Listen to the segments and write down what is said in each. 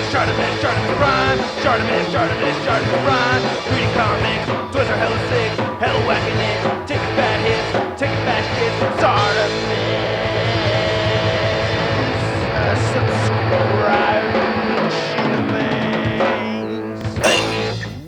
ShartimusPrime, ShartimusPrime. Reading comics, toys are hella sick, hella whacking it, taking bad hits, taking bad shit. Subscribe.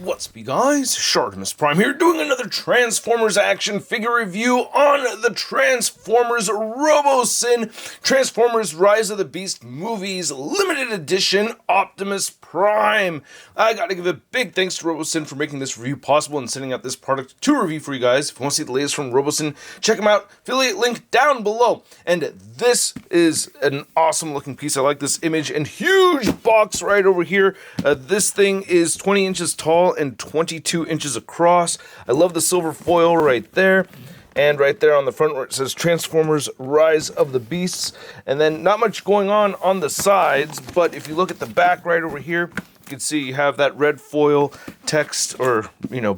What's up, you guys? ShartimusPrime here, doing another Transformers action figure review on the Transformers Robosen Transformers Rise of the Beast Movies Limited Edition Optimus Prime. I gotta give a big thanks to Robosen for making this review possible and sending out this product to review for you guys. If you want to see the latest from Robosen, check them out. Affiliate link down below. And this is an awesome looking piece. I like this image and huge box right over here. This thing is 20 inches tall and 22 inches across. I love the silver foil right there. And right there on the front where it says Transformers Rise of the Beasts. And then not much going on the sides, but if you look at the back right over here, you can see you have that red foil text or,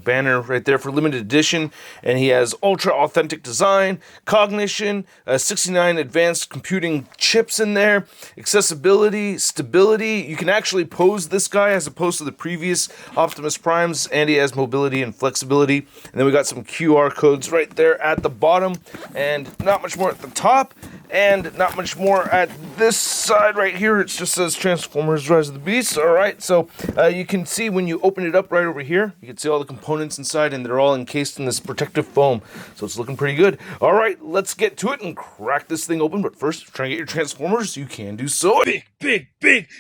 banner right there for limited edition. And he has ultra authentic design, cognition, 69 advanced computing chips in there, accessibility, stability. You can actually pose this guy as opposed to the previous Optimus Primes, and he has mobility and flexibility. And then we got some QR codes right there at the bottom, and not much more at the top, and not much more at this side right here. It just says Transformers Rise of the Beasts. All right, so you can see when you open it up right over here, you can see all the components inside, and they're all encased in this protective foam. So it's looking pretty good. All right, let's get to it and crack this thing open. But first, if you're trying to get your Transformers, you can do so. Big!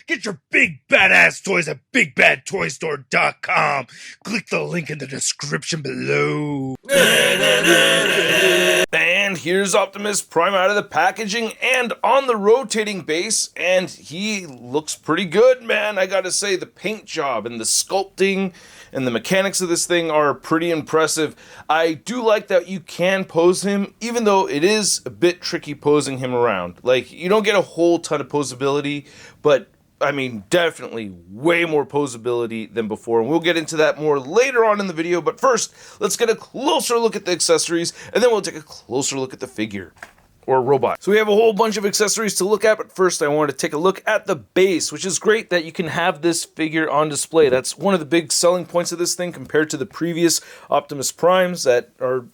Get your big badass toys at BigBadToyStore.com. Click the link in the description below. And here's Optimus Prime out of the packaging and on the rotating base, and he looks pretty good, man. I gotta say, the paint job and the sculpting and the mechanics of this thing are pretty impressive. I do like that you can pose him, even though it is a bit tricky posing him around. Like, you don't get a whole ton of posability, but I mean, definitely way more posability than before, and we'll get into that more later on in the video. But first, let's get a closer look at the accessories, and then we'll take a closer look at the figure, or robot. So we have a whole bunch of accessories to look at, but first I want to take a look at the base, which is great that you can have this figure on display. That's one of the big selling points of this thing compared to the previous Optimus Primes that are,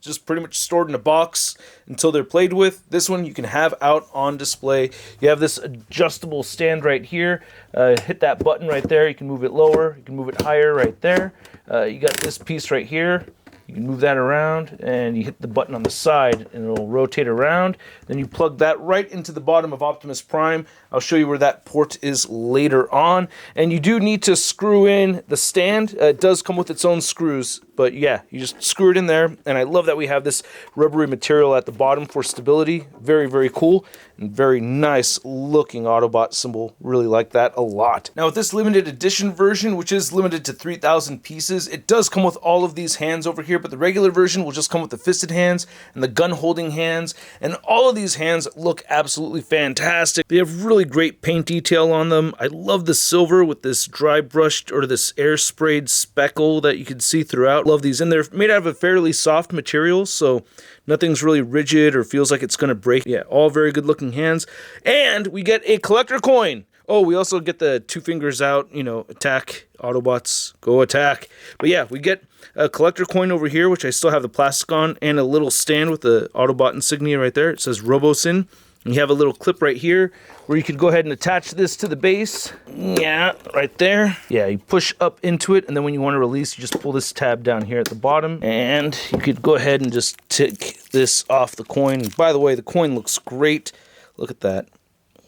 just pretty much stored in a box until they're played with. This one you can have out on display. You have this adjustable stand right here. Hit that button right there. You can move it lower. You can move it higher right there. You got this piece right here. You can move that around, and you hit the button on the side, and it'll rotate around. Then you plug that right into the bottom of Optimus Prime. I'll show you where that port is later on. And you do need to screw in the stand. It does come with its own screws, but yeah, you just screw it in there. And I love that we have this rubbery material at the bottom for stability. Very, very cool, and very nice looking Autobot symbol. Really like that a lot. Now with this limited edition version, which is limited to 3,000 pieces, it does come with all of these hands over here, but the regular version will just come with the fisted hands and the gun holding hands, and all of these hands look absolutely fantastic. They have really great paint detail on them. I love the silver with this dry brushed or this air sprayed speckle that you can see throughout. Love these, and they're made out of a fairly soft material, so nothing's really rigid or feels like it's gonna break. Yeah, all very good looking hands. And we get a collector coin. Oh, we also get the two fingers out, attack, Autobots, go attack. But yeah, we get a collector coin over here, which I still have the plastic on, and a little stand with the Autobot insignia right there. It says Robosen. And you have a little clip right here where you can go ahead and attach this to the base. Yeah, right there. Yeah, you push up into it, and then when you want to release, you just pull this tab down here at the bottom, and you could go ahead and just take this off the coin. And by the way, the coin looks great. Look at that.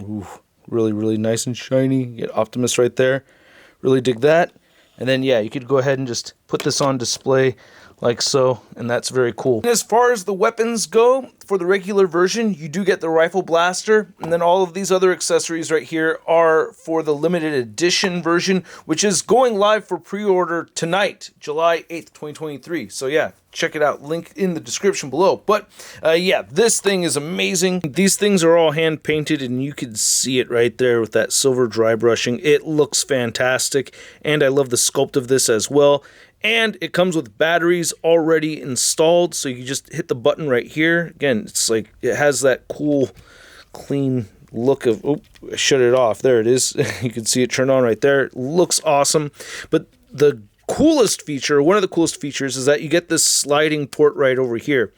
Ooh, really, really nice and shiny. You get Optimus right there. Really dig that. And then, yeah, you could go ahead and just put this on display like so, and that's very cool. And as far as the weapons go, for the regular version, you do get the rifle blaster, and then all of these other accessories right here are for the limited edition version, which is going live for pre-order tonight, July 8th, 2023. So yeah, check it out, link in the description below. But yeah, this thing is amazing. These things are all hand painted, and you can see it right there with that silver dry brushing. It looks fantastic, and I love the sculpt of this as well. And it comes with batteries already installed, so you just hit the button right here. Again, it's like it has that cool, clean look of, I shut it off. There it is. You can see it turn on right there. It looks awesome. But the coolest feature, one of the coolest features, is that you get this sliding port right over here.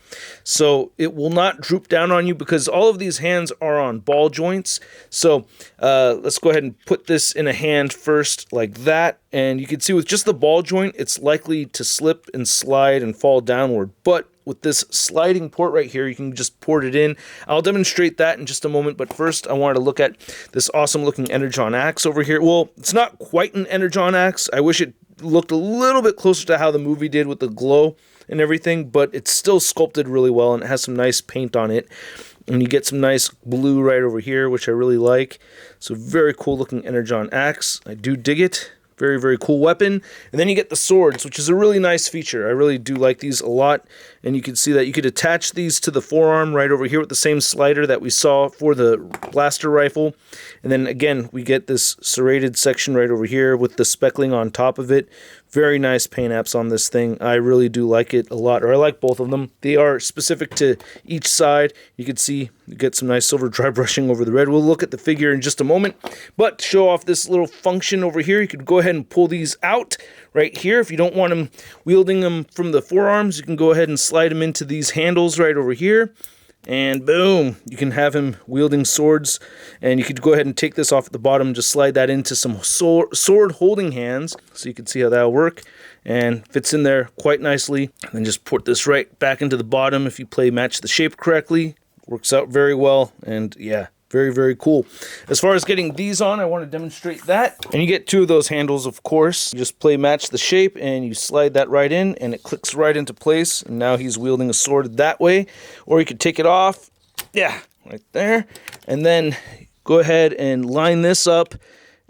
So it will not droop down on you because all of these hands are on ball joints. So let's go ahead and put this in a hand first like that. And you can see with just the ball joint, it's likely to slip and slide and fall downward. But with this sliding port right here, you can just port it in. I'll demonstrate that in just a moment, but first I wanted to look at this awesome looking Energon axe over here. Well, it's not quite an Energon axe. I wish it looked a little bit closer to how the movie did with the glow and everything, but it's still sculpted really well and it has some nice paint on it. And you get some nice blue right over here, which I really like. So very cool looking Energon axe. I do dig it. Very, very cool weapon. And then you get the swords, which is a really nice feature. I really do like these a lot. And you can see that you could attach these to the forearm right over here with the same slider that we saw for the blaster rifle. And then again, we get this serrated section right over here with the speckling on top of it. Very nice paint apps on this thing. I really do like it a lot, or I like both of them. They are specific to each side. You can see you get some nice silver dry brushing over the red. We'll look at the figure in just a moment. But to show off this little function over here, you could go ahead and pull these out right here. If you don't want them wielding them from the forearms, you can go ahead and slide them into these handles right over here. And boom, you can have him wielding swords. And you could go ahead and take this off at the bottom, just slide that into some sword holding hands. So you can see how that'll work. And fits in there quite nicely. And then just put this right back into the bottom if you match the shape correctly. Works out very well. And yeah, very, very cool. As far as getting these on, I want to demonstrate that. And you get two of those handles, of course. You just match the shape and you slide that right in and it clicks right into place. And now he's wielding a sword that way. Or you could take it off. Yeah, right there. And then go ahead and line this up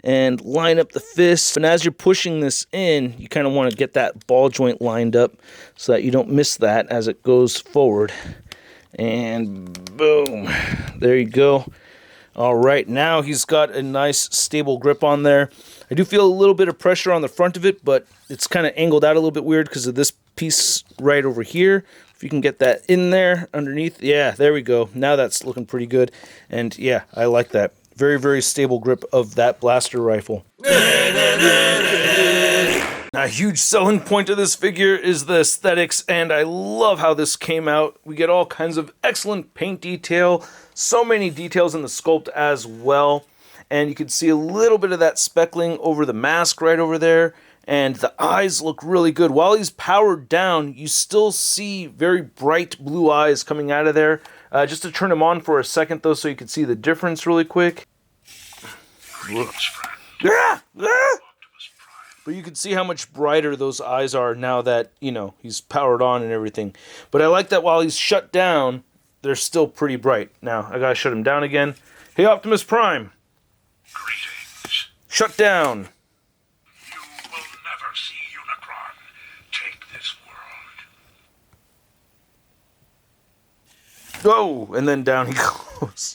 and line up the fist. And as you're pushing this in, you kind of want to get that ball joint lined up so that you don't miss that as it goes forward. And boom, there you go. All right, now he's got a nice stable grip on there. I do feel a little bit of pressure on the front of it, but it's kind of angled out a little bit weird because of this piece right over here. If you can get that in there underneath. Yeah, there we go. Now that's looking pretty good. And yeah, I like that. Very, very stable grip of that blaster rifle. A huge selling point of this figure is the aesthetics, and I love how this came out. We get all kinds of excellent paint detail, so many details in the sculpt as well, and you can see a little bit of that speckling over the mask right over there, and the eyes look really good. While he's powered down, you still see very bright blue eyes coming out of there. Just to turn him on for a second, though, so you can see the difference really quick. Yeah! But you can see how much brighter those eyes are now that, you know, he's powered on and everything. But I like that while he's shut down, they're still pretty bright. Now, I gotta shut him down again. Hey, Optimus Prime. Greetings. Shut down. You will never see Unicron take this world. Go! And then down he goes.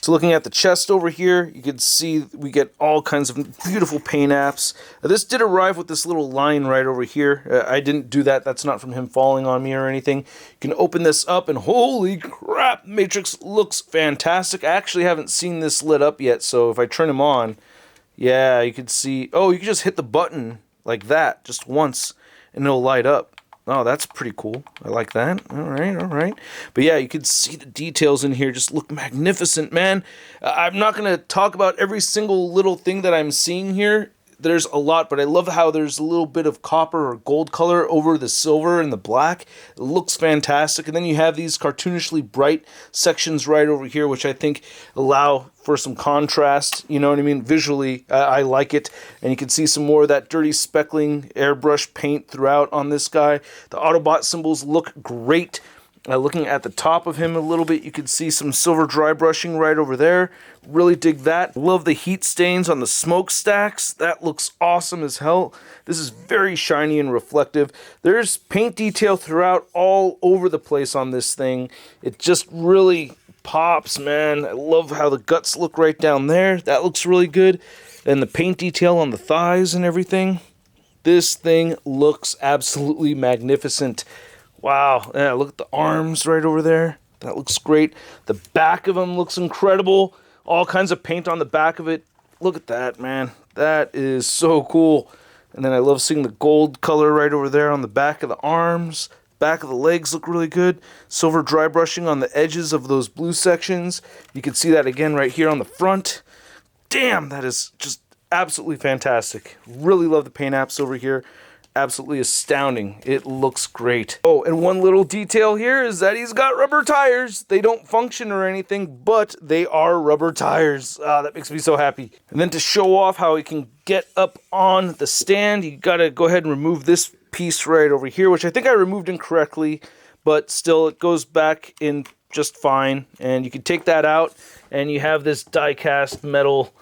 So looking at the chest over here, you can see we get all kinds of beautiful paint apps. This did arrive with this little line right over here. I didn't do that. That's not from him falling on me or anything. You can open this up and holy crap, Matrix looks fantastic. I actually haven't seen this lit up yet, so if I turn him on, yeah, you can see, oh, you can just hit the button like that just once and it'll light up. Oh, that's pretty cool. I like that. All right, all right. But yeah, you can see the details in here just look magnificent, man. I'm not going to talk about every single little thing that I'm seeing here. There's a lot, but I love how there's a little bit of copper or gold color over the silver and the black. It looks fantastic. And then you have these cartoonishly bright sections right over here, which I think allow for some contrast. You know what I mean? Visually, I like it. And you can see some more of that dirty speckling airbrush paint throughout on this guy. The Autobot symbols look great. Looking at the top of him a little bit, you can see some silver dry brushing right over there. Really dig that. Love the heat stains on the smokestacks. That looks awesome as hell. This is very shiny and reflective. There's paint detail throughout all over the place on this thing. It just really pops, man. I love how the guts look right down there. That looks really good. And the paint detail on the thighs and everything. This thing looks absolutely magnificent. Wow, yeah, look at the arms right over there. That looks great. The back of him looks incredible. all kinds of paint on the back of it. Look at that, man. That is so cool. And then I love seeing the gold color right over there on the back of the arms. Back of the legs look really good. Silver dry brushing on the edges of those blue sections. You can see that again right here on the front. Damn, that is just absolutely fantastic. Really love the paint apps over here. Absolutely astounding. It looks great. Oh, and one little detail here is that he's got rubber tires. They don't function or anything, but they are rubber tires. Ah, that makes me so happy. And then to show off how he can get up on the stand, you gotta go ahead and remove this piece right over here, which I think I removed incorrectly, but still it goes back in just fine. And you can take that out, and you have this die-cast metal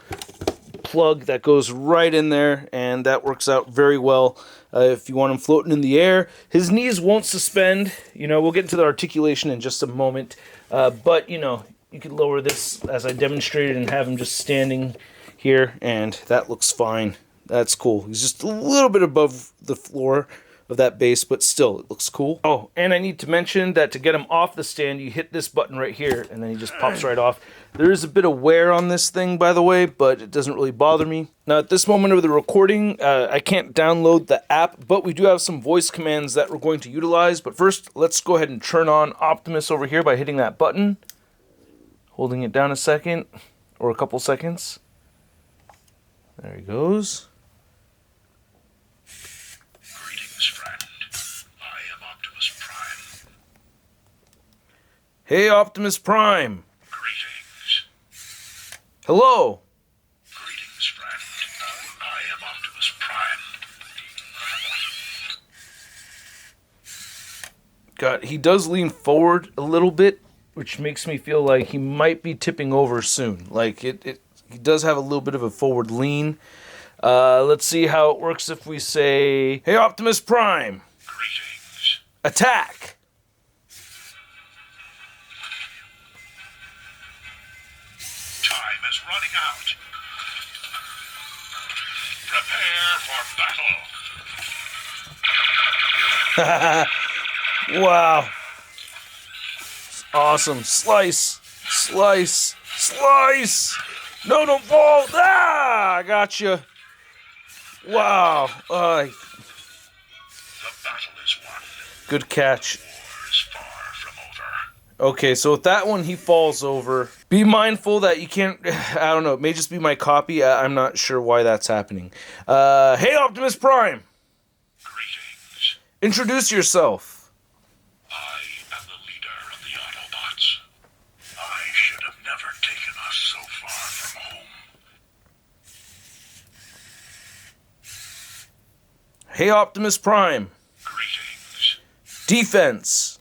plug that goes right in there, and that works out very well if you want him floating in the air. His knees won't suspend. You know, we'll get into the articulation in just a moment, but you know, you can lower this as I demonstrated and have him just standing here, and that looks fine. That's cool. He's just a little bit above the floor of that base, but still, it looks cool. Oh, and I need to mention that to get him off the stand, you hit this button right here, and then he just pops right off. There is a bit of wear on this thing, by the way, but it doesn't really bother me. Now, at this moment of the recording, I can't download the app, but we do have some voice commands that we're going to utilize. But first, let's go ahead and turn on Optimus over here by hitting that button. Holding it down a second, or a couple seconds. There he goes. Greetings, friend. I am Optimus Prime. Hey, Optimus Prime. Greetings. Hello. Greetings, friend. I am Optimus Prime. God, he does lean forward a little bit, which makes me feel like he might be tipping over soon. Like, he does have a little bit of a forward lean. Let's see how it works if we say, hey, Optimus Prime, Greetings. attack. Time is running out. Prepare for battle. Wow. Awesome. Slice. Slice. Slice. No, don't fall. Ah, I got you. Wow. The battle is won. Good catch. War is far from over. Okay, so with that one, he falls over. Be mindful that you can't... I don't know. It may just be my copy. I'm not sure why that's happening. Hey, Optimus Prime. Greetings. Introduce yourself. I am the leader of the Autobots. I should have never taken us so far from home. Hey, Optimus Prime. Greetings. Defense.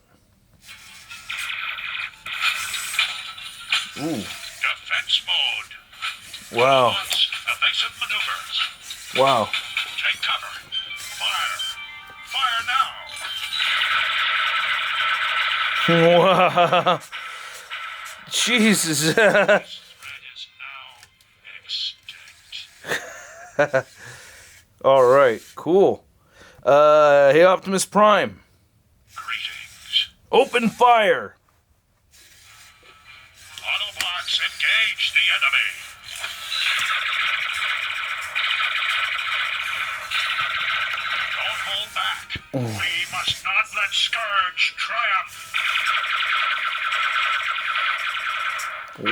Ooh. Defense mode. Wow. Autobots, evasive maneuvers. Wow. Take cover. Fire. Fire now. Wow. Jesus. Threat is now extinct. All right. Cool. Hey, Optimus Prime. Greetings. Open fire. Autobots, engage the enemy. Don't hold back. We must not let Scourge triumph.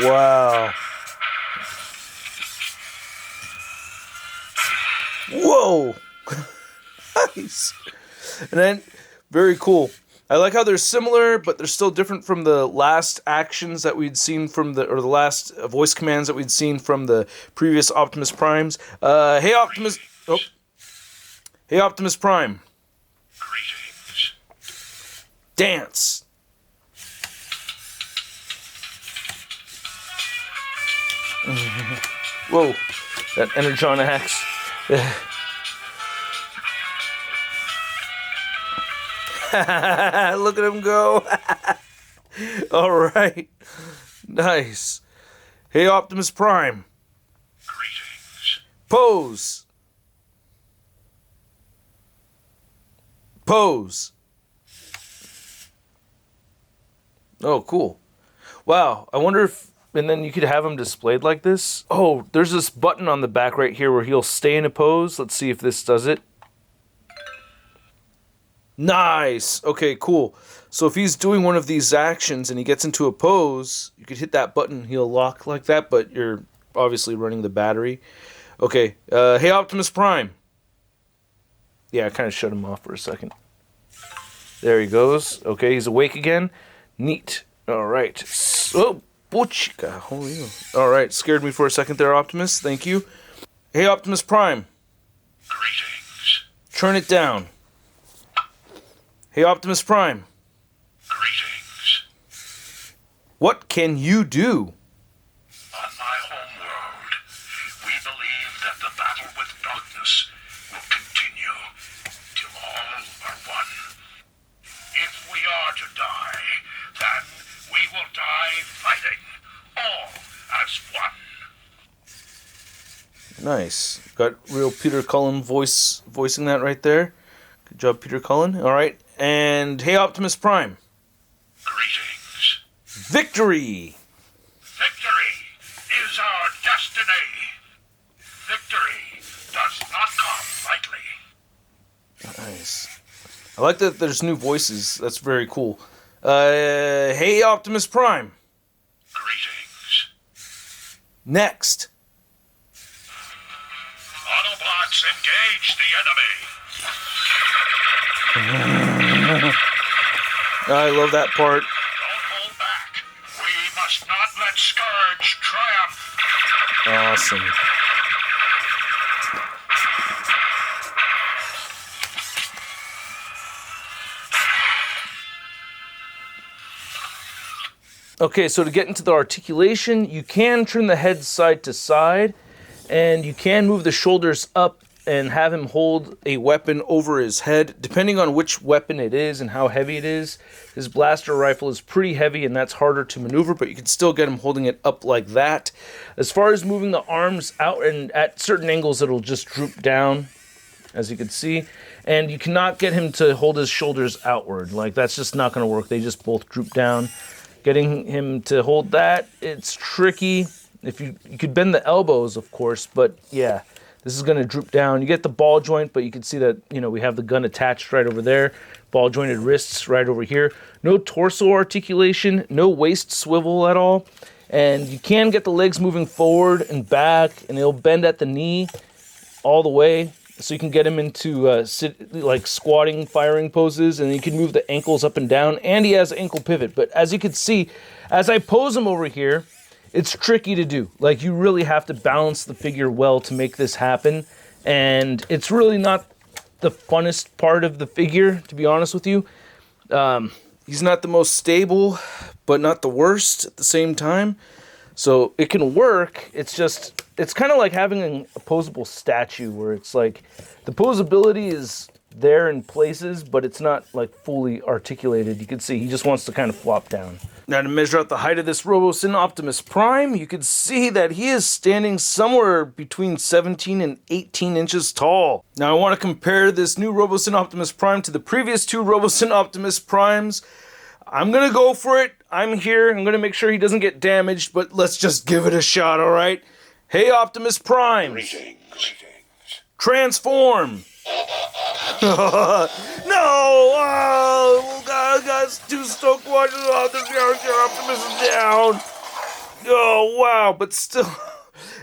Wow. Whoa. Nice. And then, very cool. I like how they're similar, but they're still different from the last actions that we'd seen from the last voice commands that we'd seen from the previous Optimus Primes. Hey, Optimus. Oh. Hey, Optimus Prime. Greetings. Dance. Whoa. That Energon axe. Look at him go. All right. Nice. Hey, Optimus Prime. Greetings. Pose. Pose. Oh, cool. Wow. I wonder if and then you could have him displayed like this. Oh, there's this button on the back right here where he'll stay in a pose. Let's see if this does it. Nice. Okay, cool. So if he's doing one of these actions and he gets into a pose, you could hit that button, he'll lock like that, but you're obviously running the battery. Okay, hey Optimus Prime. Yeah, I kind of shut him off for a second. There he goes. Okay, he's awake again. Neat. All right. Oh, bochika. Holy. All right, scared me for a second there, Optimus. Thank you. Hey Optimus Prime. Greetings. Turn it down. Hey Optimus Prime. Greetings. What can you do? On my homeworld, we believe that the battle with darkness will continue till all are one. If we are to die, then we will die fighting, all as one. Nice. Got real Peter Cullen voicing that right there. Good job, Peter Cullen. All right. And hey, Optimus Prime. Greetings. Victory! Victory is our destiny. Victory does not come lightly. Nice. I like that there's new voices. That's very cool. Hey, Optimus Prime. Greetings. Next. Autobots, engage the enemy. I love that part. Don't hold back. We must not let Scourge triumph. Awesome. Okay, so to get into the articulation, you can turn the head side to side, and you can move the shoulders up and have him hold a weapon over his head, depending on which weapon it is and how heavy it is. His blaster rifle is pretty heavy, and that's harder to maneuver, but you can still get him holding it up like that. As far as moving the arms out, and at certain angles, it'll just droop down, as you can see. And you cannot get him to hold his shoulders outward. Like, that's just not going to work. They just both droop down. Getting him to hold that, it's tricky. If you could bend the elbows, of course, but yeah, this is going to droop down. You get the ball joint, but you can see that, you know, we have the gun attached right over there. Ball jointed wrists right over here. No torso articulation, no waist swivel at all. And you can get the legs moving forward and back, and it'll bend at the knee all the way. So you can get him into like squatting, firing poses, and you can move the ankles up and down, and he has ankle pivot. But as you can see, as I pose him over here, it's tricky to do. Like, you really have to balance the figure well to make this happen, and it's really not the funnest part of the figure, to be honest with you. He's not the most stable, but not the worst at the same time. So it can work, it's just, it's kind of like having an opposable statue where it's like, the posability is there in places, but it's not like fully articulated. You can see he just wants to kind of flop down. Now to measure out the height of this Robosen Optimus Prime, you can see that he is standing somewhere between 17 and 18 inches tall. Now I want to compare this new Robosen Optimus Prime to the previous two Robosen Optimus Primes. I'm going to go for it. I'm here. I'm going to make sure he doesn't get damaged, but let's just give it a shot, all right? Hey, Optimus Prime. Greetings. Transform. No! Oh, God, I got too stoked watching this character. Optimus is down. Oh, wow, but still...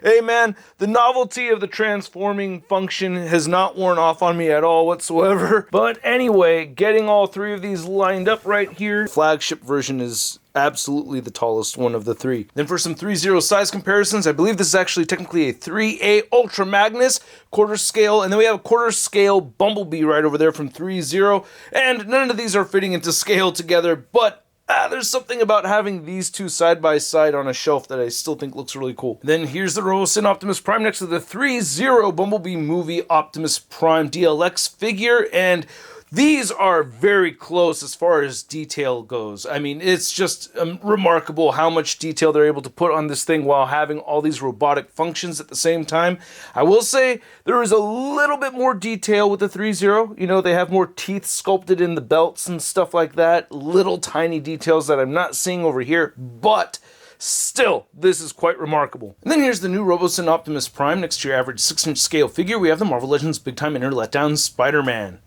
Hey man, the novelty of the transforming function has not worn off on me at all whatsoever. But anyway, getting all three of these lined up right here. Flagship version is absolutely the tallest one of the three. Then for some 3.0 size comparisons, I believe this is actually technically a 3A Ultra Magnus, quarter scale, and then we have a quarter scale Bumblebee right over there from 3.0, and none of these are fitting into scale together, but there's something about having these two side by side on a shelf that I still think looks really cool. Then here's the Robosen Optimus Prime next to the 3.0 Bumblebee Movie Optimus Prime DLX figure, and these are very close as far as detail goes. I mean, it's just remarkable how much detail they're able to put on this thing while having all these robotic functions at the same time. I will say there is a little bit more detail with the 3.0. You know, they have more teeth sculpted in the belts and stuff like that. Little tiny details that I'm not seeing over here, but Still, this is quite remarkable. And then here's the new Robosen Optimus Prime next to your average 6-inch scale figure. We have the Marvel Legends Big Time Inner Letdown Spider-Man.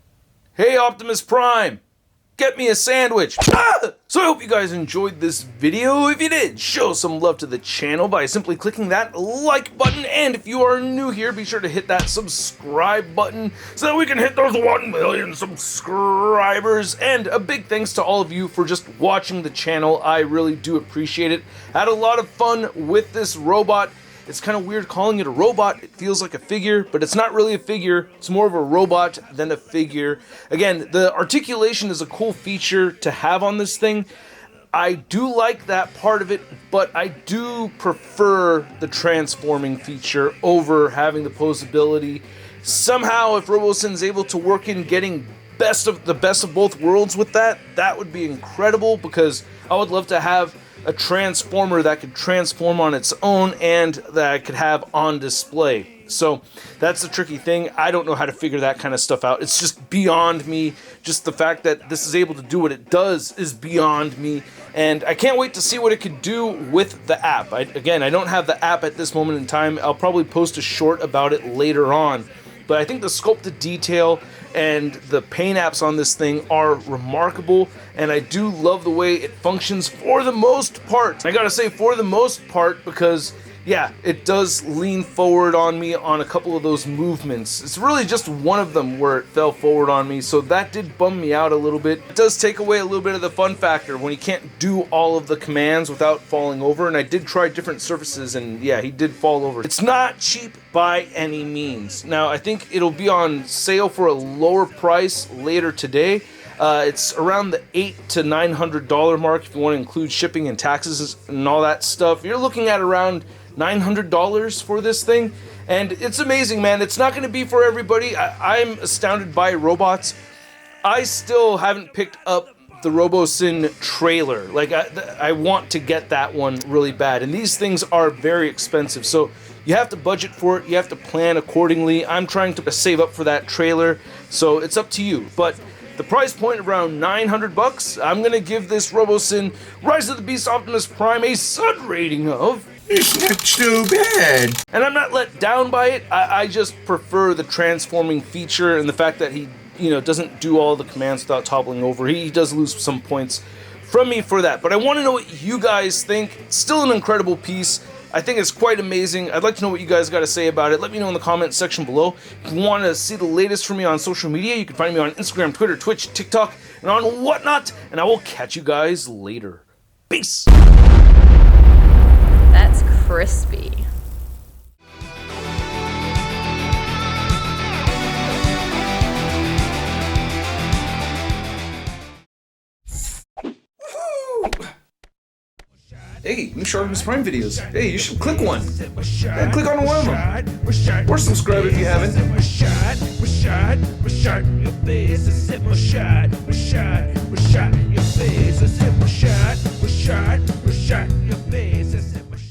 Hey Optimus Prime! Get me a sandwich! Ah! So I hope you guys enjoyed this video. If you did, show some love to the channel by simply clicking that like button. And if you are new here, be sure to hit that subscribe button so that we can hit those 1 million subscribers. And a big thanks to all of you for just watching the channel. I really do appreciate it. Had a lot of fun with this robot. It's kind of weird calling it a robot. It feels like a figure, but it's not really a figure. It's more of a robot than a figure. Again, the articulation is a cool feature to have on this thing. I do like that part of it, but I do prefer the transforming feature over having the posability. Somehow, if Robosen's able to work in getting the best of both worlds with that, that would be incredible, because I would love to have a transformer that could transform on its own and that I could have on display. So that's the tricky thing. I don't know how to figure that kind of stuff out. It's just beyond me. Just the fact that this is able to do what it does is beyond me. And I can't wait to see what it could do with the app. Again, I don't have the app at this moment in time. I'll probably post a short about it later on. But I think the sculpted detail and the paint apps on this thing are remarkable, and I do love the way it functions for the most part. I gotta say for the most part, because yeah, it does lean forward on me on a couple of those movements. It's really just one of them where it fell forward on me, so that did bum me out a little bit. It does take away a little bit of the fun factor when you can't do all of the commands without falling over, and I did try different surfaces, and yeah, he did fall over. It's not cheap by any means. Now, I think it'll be on sale for a lower price later today. It's around the $800 to $900 mark if you want to include shipping and taxes and all that stuff. You're looking at around $900 for this thing, and it's amazing, man. It's not going to be for everybody. I'm astounded by robots. I still haven't picked up the Robosen trailer. Like, I want to get that one really bad, and these things are very expensive, so you have to budget for it. You have to plan accordingly. I'm trying to save up for that trailer, so it's up to you. But the price point around $900, I'm going to give this Robosen Rise of the Beast Optimus Prime a Sud rating of... It's not too bad. And I'm not let down by it. I just prefer the transforming feature and the fact that he, doesn't do all the commands without toppling over. He does lose some points from me for that. But I want to know what you guys think. It's still an incredible piece. I think it's quite amazing. I'd like to know what you guys got to say about it. Let me know in the comments section below. If you want to see the latest from me on social media, you can find me on Instagram, Twitter, Twitch, TikTok, and on whatnot. And I will catch you guys later. Peace. That's crispy. Hey, new ShartimusPrime videos. Hey, you should click one. Yeah, click on one of them. Or subscribe if you haven't.